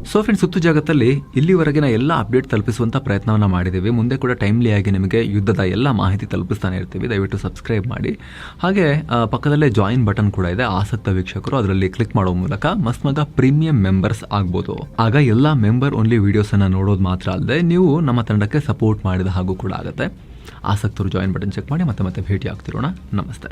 ಸೊ ಫ್ರೆಂಡ್ಸ್, ಸುತ್ತು ಜಗತ್ತಲ್ಲಿ ಇಲ್ಲಿವರೆಗಿನ ಎಲ್ಲ ಅಪ್ಡೇಟ್ ತಲುಪಿಸುವಂಥ ಪ್ರಯತ್ನವನ್ನು ಮಾಡಿದ್ದೀವಿ. ಮುಂದೆ ಕೂಡ ಟೈಮ್ಲಿಯಾಗಿ ನಿಮಗೆ ಯುದ್ಧದ ಎಲ್ಲ ಮಾಹಿತಿ ತಲುಪಿಸ್ತಾನೆ ಇರ್ತೀವಿ. ದಯವಿಟ್ಟು ಸಬ್ಸ್ಕ್ರೈಬ್ ಮಾಡಿ. ಹಾಗೆ ಪಕ್ಕದಲ್ಲೇ ಜಾಯಿನ್ ಬಟನ್ ಕೂಡ ಇದೆ. ಆಸಕ್ತ ವೀಕ್ಷಕರು ಅದರಲ್ಲಿ ಕ್ಲಿಕ್ ಮಾಡೋ ಮೂಲಕ ಮಸ್ಮಗ ಪ್ರೀಮಿಯಂ ಮೆಂಬರ್ಸ್ ಆಗ್ಬೋದು. ಆಗ ಎಲ್ಲ ಮೆಂಬರ್ ಓನ್ಲಿ ವಿಡಿಯೋಸನ್ನು ನೋಡೋದು ಮಾತ್ರ ಅಲ್ಲದೆ ನೀವು ನಮ್ಮ ತಂಡಕ್ಕೆ ಸಪೋರ್ಟ್ ಮಾಡಿದ ಹಾಗೂ ಕೂಡ ಆಗುತ್ತೆ. ಆಸಕ್ತರು ಜಾಯಿನ್ ಬಟನ್ ಚೆಕ್ ಮಾಡಿ. ಮತ್ತೆ ಭೇಟಿ ಆಗ್ತಿರೋಣ. ನಮಸ್ತೆ.